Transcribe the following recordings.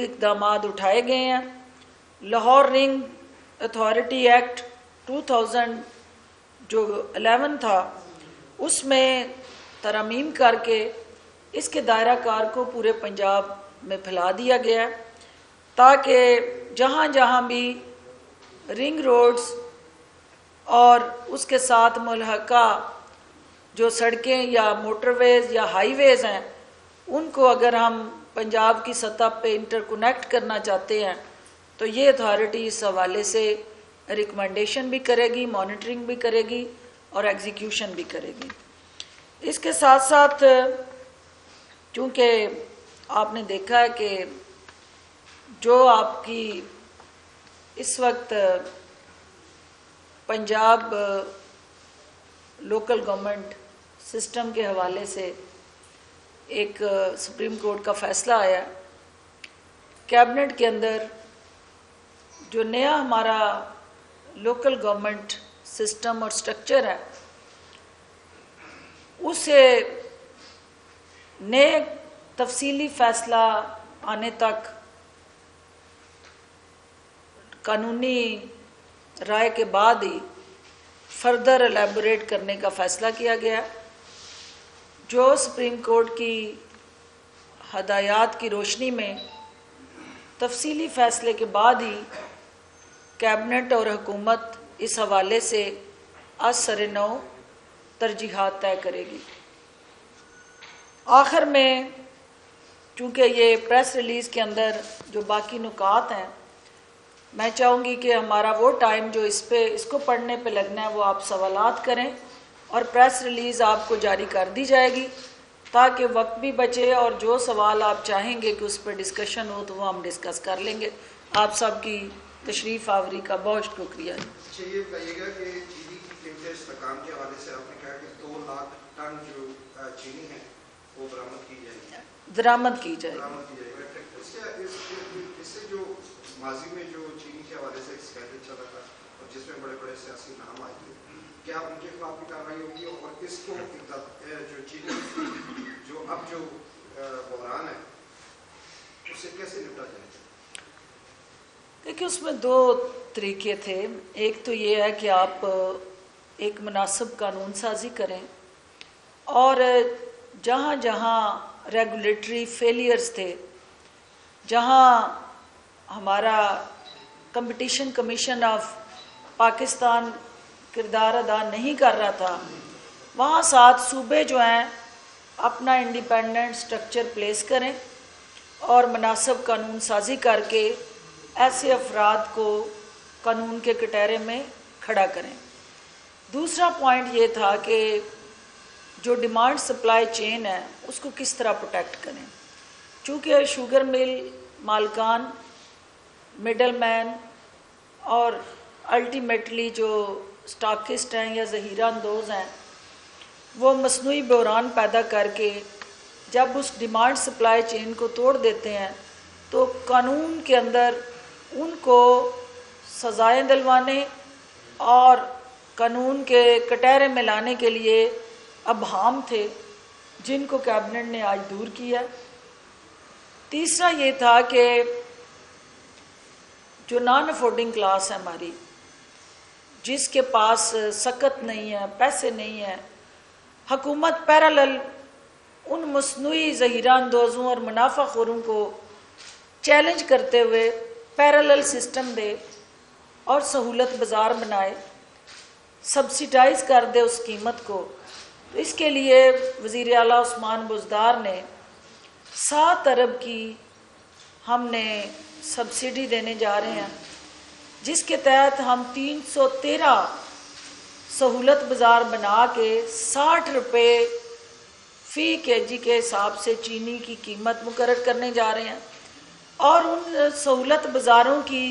اقدامات اٹھائے گئے ہیں۔ لاہور رنگ اتھارٹی ایکٹ 2000 جو 11 تھا اس میں ترامیم کر کے اس کے دائرہ کار کو پورے پنجاب میں پھیلا دیا گیا ہے تاکہ جہاں جہاں بھی رنگ روڈز اور اس کے ساتھ ملحقہ جو سڑکیں یا موٹر ویز یا ہائی ویز ہیں ان کو اگر ہم پنجاب کی سطح پہ انٹر کنیکٹ کرنا چاہتے ہیں تو یہ اتھارٹی اس حوالے سے ریکمنڈیشن بھی کرے گی، مانیٹرنگ بھی کرے گی اور ایگزیکیوشن بھی کرے گی۔ اس کے ساتھ ساتھ چونکہ آپ نے دیکھا ہے کہ جو آپ کی اس وقت پنجاب لوکل گورنمنٹ سسٹم کے حوالے سے ایک سپریم کورٹ کا فیصلہ آیا، کیبنٹ کے اندر جو نیا ہمارا لوکل گورنمنٹ سسٹم اور سٹرکچر ہے اسے نئے تفصیلی فیصلہ آنے تک قانونی رائے کے بعد ہی فردر الیبوریٹ کرنے کا فیصلہ کیا گیا، جو سپریم کورٹ کی ہدایات کی روشنی میں تفصیلی فیصلے کے بعد ہی کیبنٹ اور حکومت اس حوالے سے از سر نو ترجیحات طے کرے گی۔ آخر میں چونکہ یہ پریس ریلیز کے اندر جو باقی نکات ہیں میں چاہوں گی کہ ہمارا وہ ٹائم جو اس کو پڑھنے پہ لگنا ہے وہ آپ سوالات کریں اور پریس ریلیز آپ کو جاری کر دی جائے گی تاکہ وقت بھی بچے اور جو سوال آپ چاہیں گے کہ اس پہ ڈسکشن ہو تو وہ ہم ڈسکس کر لیں گے۔ آپ سب کی تشریف آوری کا بہت شکریہ۔ اچھا یہ بتائیے گا کہ چینی کی قیمت استحکام کے حوالے سے آپ نے کہا کہ 2 لاکھ ٹن جو چینی ہے وہ درآمد کی جائے گی، درآمد کی جائے گی۔ اس سے جو ماضی میں جو چینی کے حوالے سے اسکینڈل چلا تھا اور جس میں بڑے بڑے سیاسی نام آئے تھے، کیا ان کے خلاف بھی کارروائی ہوگی اور اس کو جو چینی جو اب جو بحران ہے اس سے کیسے نپٹا جائے گا؟ دیکھیے اس میں 2 طریقے تھے، ایک تو یہ ہے کہ آپ ایک مناسب قانون سازی کریں اور جہاں جہاں ریگولیٹری فیلیئرز تھے، جہاں ہمارا کمپٹیشن کمیشن آف پاکستان کردار ادا نہیں کر رہا تھا، وہاں 7 صوبے جو ہیں اپنا انڈیپینڈنٹ سٹرکچر پلیس کریں اور مناسب قانون سازی کر کے ایسے افراد کو قانون کے کٹہرے میں کھڑا کریں۔ دوسرا پوائنٹ یہ تھا کہ جو ڈیمانڈ سپلائی چین ہے اس کو کس طرح پروٹیکٹ کریں، چونکہ شوگر مل مالکان، مڈل مین اور الٹیمیٹلی جو سٹاکسٹ ہیں یا ذخیرہ اندوز ہیں وہ مصنوعی بحران پیدا کر کے جب اس ڈیمانڈ سپلائی چین کو توڑ دیتے ہیں تو قانون کے اندر ان کو سزائیں دلوانے اور قانون کے کٹہرے میں لانے کے لیے ابہام تھے جن کو کیبنٹ نے آج دور کیا۔ تیسرا یہ تھا کہ جو نان افورڈنگ کلاس ہے ہماری، جس کے پاس سکت نہیں ہے، پیسے نہیں ہیں، حکومت پیرالل ان مصنوعی ذخیرہ اندوزوں اور منافع خوروں کو چیلنج کرتے ہوئے پیرالل سسٹم دے اور سہولت بازار بنائے، سبسیڈائز کر دے اس قیمت کو۔ تو اس کے لیے وزیر اعلیٰ عثمان بزدار نے 7 ارب کی ہم نے سبسڈی دینے جا رہے ہیں، جس کے تحت ہم 313 سہولت بازار بنا کے 60 روپے فی kg کے حساب سے چینی کی قیمت مقرر کرنے جا رہے ہیں اور ان سہولت بازاروں کی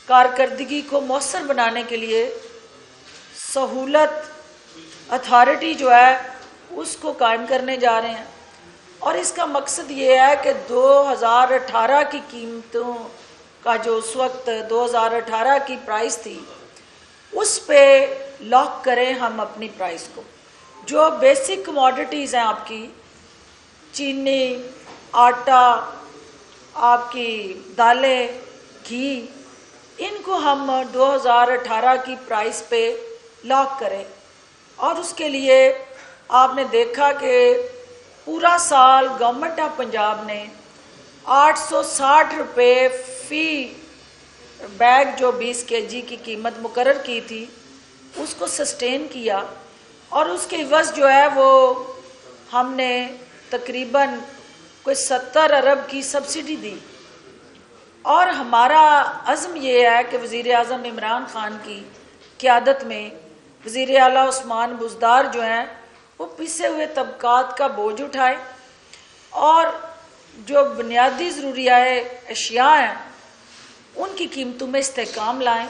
کارکردگی کو مؤثر بنانے کے لیے سہولت اتھارٹی جو ہے اس کو قائم کرنے جا رہے ہیں۔ اور اس کا مقصد یہ ہے کہ 2018 کی قیمتوں کا جو اس وقت 2018 کی پرائس تھی اس پہ لاک کریں ہم اپنی پرائس کو۔ جو بیسک کموڈٹیز ہیں آپ کی، چینی، آٹا آپ کی دالیں، گھی، ان کو ہم 2018 کی پرائس پہ لاک کریں. اور اس کے لیے آپ نے دیکھا کہ پورا سال گورنمنٹ آف پنجاب نے 860 روپے فی بیگ جو 20 kg کی قیمت مقرر کی تھی اس کو سسٹین کیا، اور اس کے عوض جو ہے وہ ہم نے تقریباً کوئی 70 ارب کی سبسڈی دی. اور ہمارا عزم یہ ہے کہ وزیر اعظم عمران خان کی قیادت میں وزیر اعلیٰ عثمان بزدار جو ہیں وہ پسے ہوئے طبقات کا بوجھ اٹھائے اور جو بنیادی ضروریات اشیاء ہیں ان کی قیمتوں میں استحکام لائیں،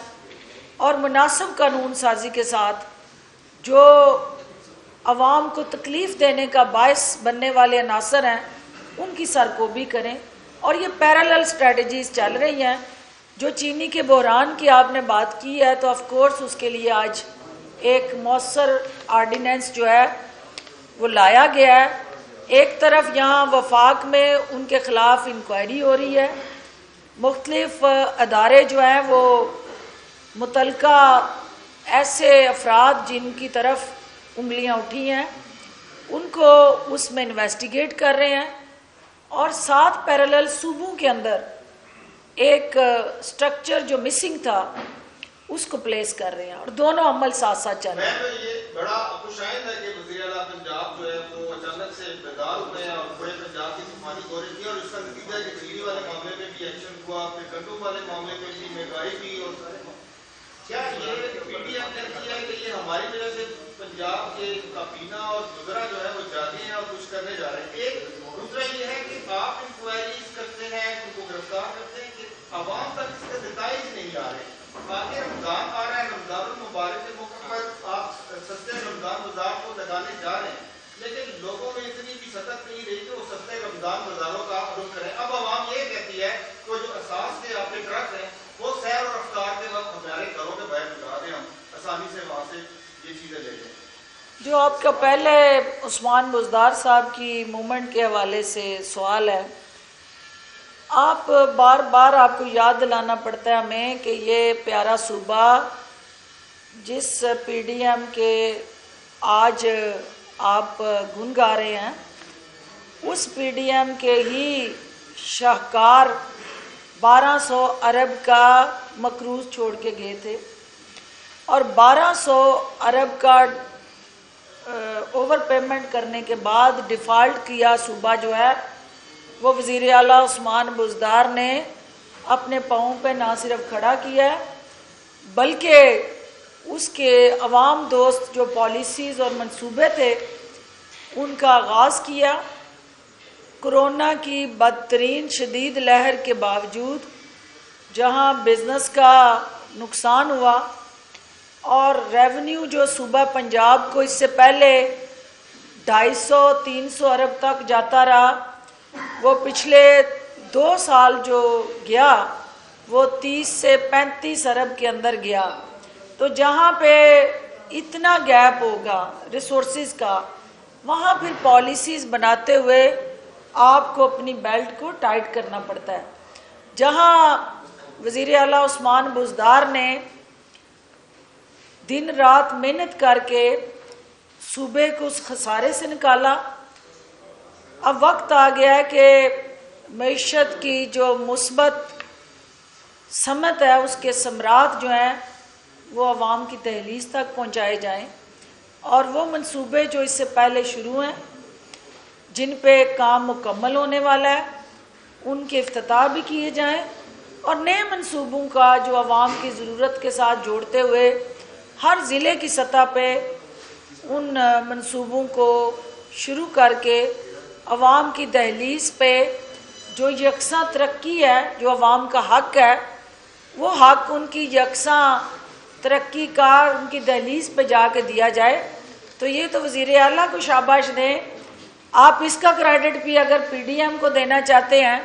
اور مناسب قانون سازی کے ساتھ جو عوام کو تکلیف دینے کا باعث بننے والے عناصر ہیں ان کی سرکوبی کریں. اور یہ پیرالل اسٹریٹجیز چل رہی ہیں. جو چینی کے بحران کی آپ نے بات کی ہے تو آف کورس اس کے لیے آج ایک مؤثر آرڈیننس جو ہے وہ لایا گیا ہے. ایک طرف یہاں وفاق میں ان کے خلاف انکوائری ہو رہی ہے، مختلف ادارے جو ہیں وہ متعلقہ ایسے افراد جن کی طرف انگلیاں اٹھی ہیں ان کو اس میں انویسٹیگیٹ کر رہے ہیں، اور 7 پیرالل صوبوں کے اندر ایک سٹرکچر جو مسنگ تھا اس کو پلیس کر رہے ہیں، اور دونوں عمل ساتھ ساتھ چل رہے ہیں. میں تو یہ بڑا خوشائند ہے کہ وزیر اعلیٰ پنجاب جو ہے وہ اچانک سے بیدار ہوئے ہیں اور بڑے پنجاب کی طوفانی دورے کی، اور اس کا نتیجہ ہے کہ بجلی والے معاملے میں بھی ایکشن ہوا، پھر گندم والے معاملے میں بھی، مہنگائی بھی، اور کیا یہ پی ڈی ایم نے کیا ہے کہ یہ ہماری وجہ سے پنجاب کے کابینہ اور وزراء جو ہے وہ جاگے ہیں اور کچھ کرنے جا رہے ہیں. ایک دوسرا یہ ہے کہ آپ انکوائریز کرتے ہیں، ان کو گرفتار کرتے ہیں کہ عوام تک اس کے نتائج نہیں آ رہے. آگے رمضان آ رہا ہے، رمضان المبارک کے موقع پر آپ سستے رمضان بازار کو لگانے جا رہے ہیں، لیکن لوگوں میں اتنی بھی سطح نہیں رہی کہ وہ سستے رمضان بازاروں کا آپ رخ کریں. اب عوام یہ کہتی ہے کہ جو اساس کے آپ کے ٹرک ہیں وہ سیر اور رفتار کے وقت ہمارے گھروں کے باہر لگا دیں، ہم آسانی سے وہاں سے یہ چیزیں لے لیں. جو آپ کا پہلے عثمان بزدار صاحب کی موومنٹ کے حوالے سے سوال ہے، آپ بار بار آپ کو یاد دلانا پڑتا ہے ہمیں کہ یہ پیارا صوبہ جس پی ڈی ایم کے آج آپ گن گا رہے ہیں اس پی ڈی ایم کے ہی شاہکار 1200 ارب کا مقروض چھوڑ کے گئے تھے، اور 1200 ارب کا اوور پیمنٹ کرنے کے بعد ڈیفالٹ کیا صوبہ جو ہے وہ وزیر اعلیٰ عثمان بزدار نے اپنے پاؤں پہ نہ صرف کھڑا کیا ہے بلکہ اس کے عوام دوست جو پالیسیز اور منصوبے تھے ان کا آغاز کیا. کرونا کی بدترین شدید لہر کے باوجود جہاں بزنس کا نقصان ہوا اور ریونیو جو صوبہ پنجاب کو اس سے پہلے 250-300 ارب تک جاتا رہا، وہ پچھلے 2 سال جو گیا وہ 30 سے 35 ارب کے اندر گیا. تو جہاں پہ اتنا گیپ ہوگا ریسورسز کا وہاں پھر پالیسیز بناتے ہوئے آپ کو اپنی بیلٹ کو ٹائٹ کرنا پڑتا ہے. جہاں وزیر اعلیٰ عثمان بزدار نے دن رات محنت کر کے صوبے کو اس خسارے سے نکالا، اب وقت آ گیا ہے کہ معیشت کی جو مثبت سمت ہے اس کے ثمرات جو ہیں وہ عوام کی دہلیز تک پہنچائے جائیں، اور وہ منصوبے جو اس سے پہلے شروع ہیں جن پہ کام مکمل ہونے والا ہے ان کے افتتاح بھی کیے جائیں، اور نئے منصوبوں کا جو عوام کی ضرورت کے ساتھ جوڑتے ہوئے ہر ضلع کی سطح پہ ان منصوبوں کو شروع کر کے عوام کی دہلیز پہ جو یکساں ترقی ہے، جو عوام کا حق ہے، وہ حق ان کی یکساں ترقی کا ان کی دہلیز پہ جا کے دیا جائے. تو یہ تو وزیر اعلیٰ کو شاباش دیں. آپ اس کا کریڈٹ بھی اگر پی ڈی ایم کو دینا چاہتے ہیں،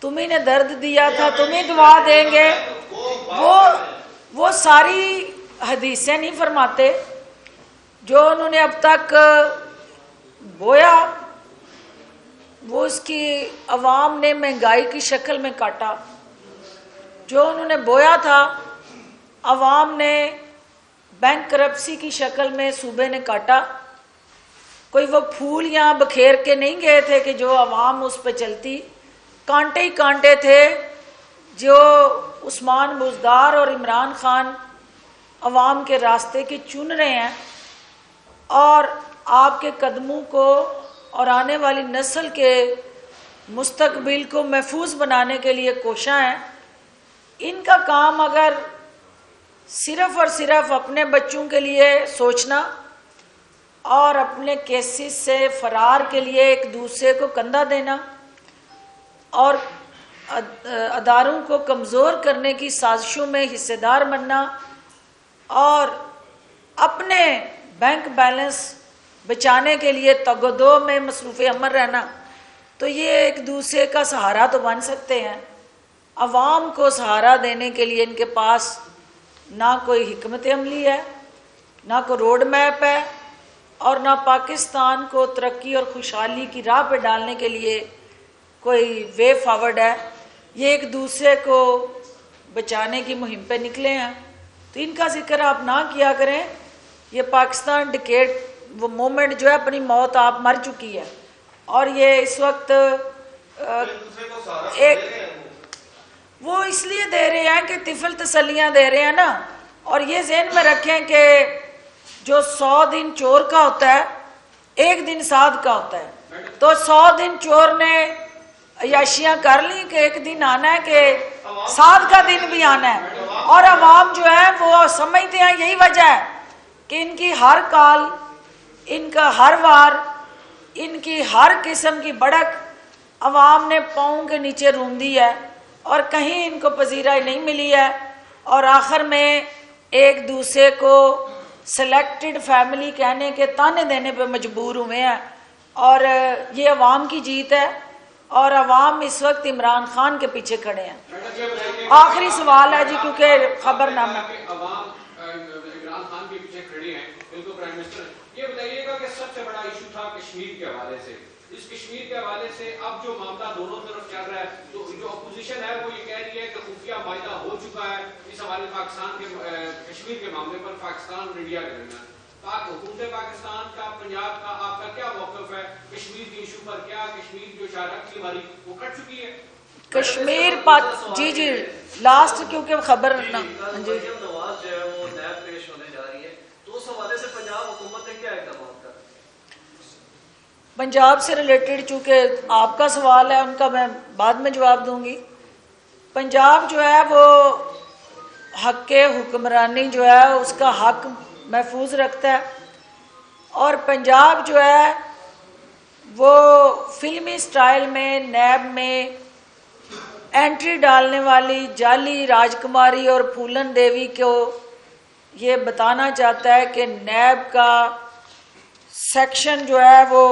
تمہیں نے درد دیا تھا تمہیں دعا دیں گے، وہ ساری حدیثیں نہیں فرماتے جو انہوں نے اب تک بویا وہ اس کی عوام نے مہنگائی کی شکل میں کاٹا. جو انہوں نے بویا تھا عوام نے بینک کرپسی کی شکل میں صوبے نے کاٹا. کوئی وہ پھول یہاں بکھیر کے نہیں گئے تھے کہ جو عوام اس پہ چلتی. کانٹے ہی کانٹے تھے جو عثمان بزدار اور عمران خان عوام کے راستے کے چن رہے ہیں اور آپ کے قدموں کو اور آنے والی نسل کے مستقبل کو محفوظ بنانے کے لیے کوشاں ہیں. ان کا کام اگر صرف اور صرف اپنے بچوں کے لیے سوچنا اور اپنے کیسز سے فرار کے لیے ایک دوسرے کو کندھا دینا اور اداروں کو کمزور کرنے کی سازشوں میں حصے دار بننا اور اپنے بینک بیلنس بچانے کے لیے تگ و دو میں مصروف عمل رہنا، تو یہ ایک دوسرے کا سہارا تو بن سکتے ہیں. عوام کو سہارا دینے کے لیے ان کے پاس نہ کوئی حکمت عملی ہے، نہ کوئی روڈ میپ ہے، اور نہ پاکستان کو ترقی اور خوشحالی کی راہ پہ ڈالنے کے لیے کوئی وے فارورڈ ہے. یہ ایک دوسرے کو بچانے کی مہم پہ نکلے ہیں. تو ان کا ذکر آپ نہ کیا کریں. یہ پاکستان ڈکیٹ وہ مومنٹ جو ہے اپنی موت آپ مر چکی ہے، اور یہ اس وقت ایک وہ اس لیے دے رہے ہیں کہ طفل تسلیاں دے رہے ہیں نا. اور یہ ذہن میں رکھیں کہ جو 100 دن چور کا ہوتا ہے 1 دن سعد کا ہوتا ہے. تو 100 دن چور نے عیاشیاں کر لی کہ ایک دن آنا ہے کہ سعد کا دن بھی آنا ہے. اور عوام جو ہے وہ سمجھتے ہیں یہی وجہ ہے کہ ان کی ہر کال، ان کا ہر وار، ان کی ہر قسم کی بڑک عوام نے پاؤں کے نیچے روند دی ہے اور کہیں ان کو پذیرائی نہیں ملی ہے. اور آخر میں ایک دوسرے کو سلیکٹڈ فیملی کہنے کے تانے دینے پہ مجبور ہوئے ہیں. اور یہ عوام کی جیت ہے اور عوام اس وقت عمران خان کے پیچھے کھڑے ہیں. آخری سوال ہے جی کیونکہ خبر نامہ عوام عمران خان کے پیچھے کھڑے ہیں. بالکل پرائم منسٹر یہ بتائیے گا کہ سب سے بڑا ایشو تھا کشمیر کے حوالے سے. اس کشمیر کے حوالے سے اب جو معاملہ دونوں طرف چل رہا ہے تو جو اپوزیشن ہے وہ یہ کہہ رہی ہے کہ خفیہ معاہدہ ہو چکا ہے اس حوالے پاکستان کے کشمیر کے معاملے پر پاکستان اور انڈیا کے درمیان. حکومت پاکستان کا، پنجاب کا آپ کا کیا موقف ہے کشمیر کے ایشو پر؟ کیا کشمیر جو شاہراہ کی ہماری وہ کٹ چکی ہے؟ کشمیر جی لاسٹ کیونکہ خبر نہ جی نواز جو ہے وہ نیب پیش ہونے جا رہی ہے تو اس حوالے سے پنجاب حکومت نے کیا اقدامات کر؟ پنجاب سے ریلیٹڈ چونکہ آپ کا سوال ہے ان کا میں بعد میں جواب دوں گی. پنجاب جو ہے وہ حق حکمرانی جو ہے اس کا حق محفوظ رکھتا ہے اور پنجاب جو ہے وہ فلمی سٹائل میں نیب میں انٹری ڈالنے والی جعلی راجکماری اور پھولن دیوی کو یہ بتانا چاہتا ہے کہ نیب کا سیکشن جو ہے وہ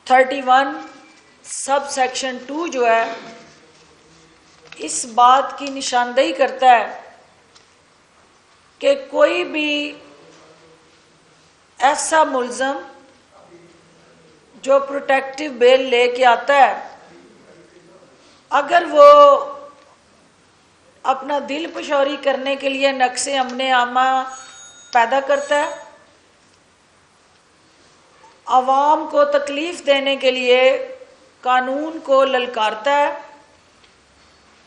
31 سب سیکشن 2 جو ہے اس بات کی نشاندہی کرتا ہے کہ کوئی بھی ایسا ملزم جو پروٹیکٹیو بیل لے کے آتا ہے اگر وہ اپنا دل پشوری کرنے کے لیے نقص امن عامہ پیدا کرتا ہے، عوام کو تکلیف دینے کے لیے قانون کو للکارتا ہے،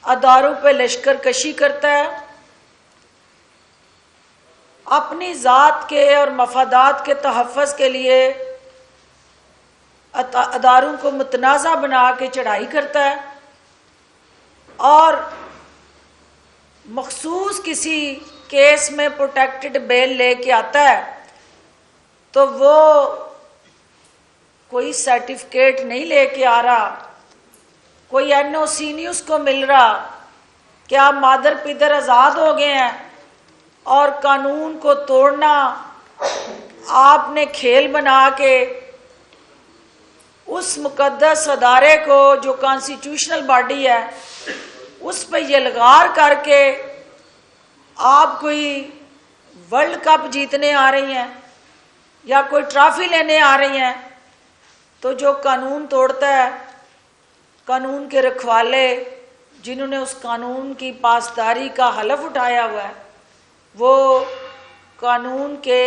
اداروں پہ لشکر کشی کرتا ہے، اپنی ذات کے اور مفادات کے تحفظ کے لیے اداروں کو متنازع بنا کے چڑھائی کرتا ہے اور مخصوص کسی کیس میں پروٹیکٹڈ بیل لے کے آتا ہے تو وہ کوئی سرٹیفکیٹ نہیں لے کے آ رہا، کوئی NOC نہیں اس کو مل رہا کہ آپ مادر پدر آزاد ہو گئے ہیں اور قانون کو توڑنا آپ نے کھیل بنا کے اس مقدس ادارے کو جو کانسٹیٹیوشنل باڈی ہے اس پہ یلغار کر کے آپ کوئی ورلڈ کپ جیتنے آ رہی ہیں یا کوئی ٹرافی لینے آ رہی ہیں. تو جو قانون توڑتا ہے، قانون کے رکھوالے جنہوں نے اس قانون کی پاسداری کا حلف اٹھایا ہوا ہے، وہ قانون کے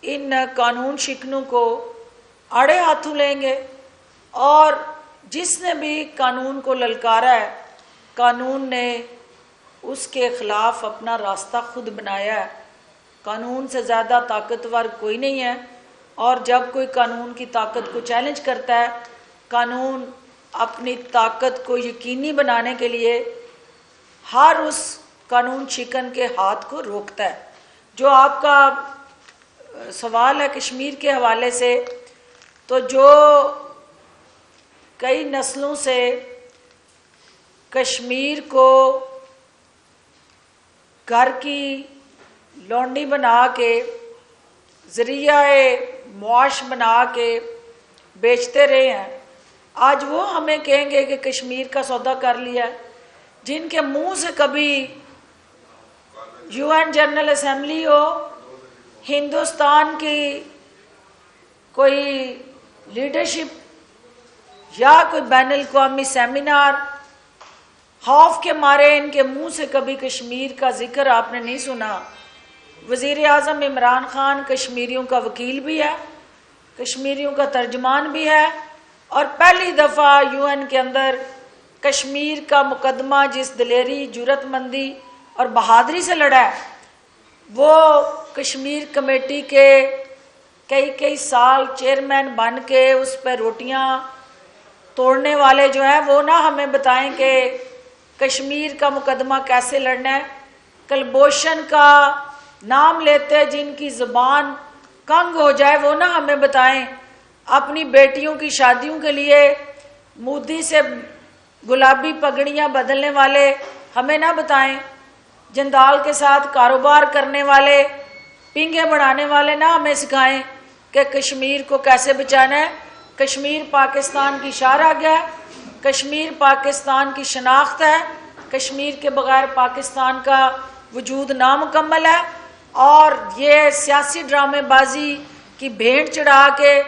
ان قانون شکنوں کو آڑے ہاتھوں لیں گے، اور جس نے بھی قانون کو للکارا ہے، قانون نے اس کے خلاف اپنا راستہ خود بنایا ہے۔ قانون سے زیادہ طاقتور کوئی نہیں ہے، اور جب کوئی قانون کی طاقت کو چیلنج کرتا ہے، قانون اپنی طاقت کو یقینی بنانے کے لیے ہر اس قانون شکن کے ہاتھ کو روکتا ہے۔ جو آپ کا سوال ہے کشمیر کے حوالے سے، تو جو کئی نسلوں سے کشمیر کو گھر کی لونڈی بنا کے، ذریعہ معاش بنا کے بیچتے رہے ہیں، آج وہ ہمیں کہیں گے کہ کشمیر کا سودا کر لیا ہے، جن کے منہ سے کبھی UN جنرل اسمبلی ہو، ہندوستان کی کوئی لیڈرشپ یا کوئی بین الاقوامی سیمینار، خوف کے مارے ان کے منہ سے کبھی کشمیر کا ذکر آپ نے نہیں سنا۔ وزیر اعظم عمران خان کشمیریوں کا وکیل بھی ہے، کشمیریوں کا ترجمان بھی ہے، اور پہلی دفعہ UN کے اندر کشمیر کا مقدمہ جس دلیری، جرات مندی اور بہادری سے لڑا ہے، وہ کشمیر کمیٹی کے کئی سال چیئرمین بن کے اس پہ روٹیاں توڑنے والے جو ہیں، وہ نہ ہمیں بتائیں کہ کشمیر کا مقدمہ کیسے لڑنا ہے۔ کلبھوشن کا نام لیتے جن کی زبان کنگ ہو جائے، وہ نہ ہمیں بتائیں۔ اپنی بیٹیوں کی شادیوں کے لیے مودی سے گلابی پگڑیاں بدلنے والے ہمیں نہ بتائیں۔ جندال کے ساتھ کاروبار کرنے والے، پینگے بڑھانے والے نہ ہمیں سکھائیں کہ کشمیر کو کیسے بچانا ہے۔ کشمیر پاکستان کی شاہراہ ہے، کشمیر پاکستان کی شناخت ہے، کشمیر کے بغیر پاکستان کا وجود نامکمل ہے، اور یہ سیاسی ڈرامے بازی کی بھینٹ چڑھا کے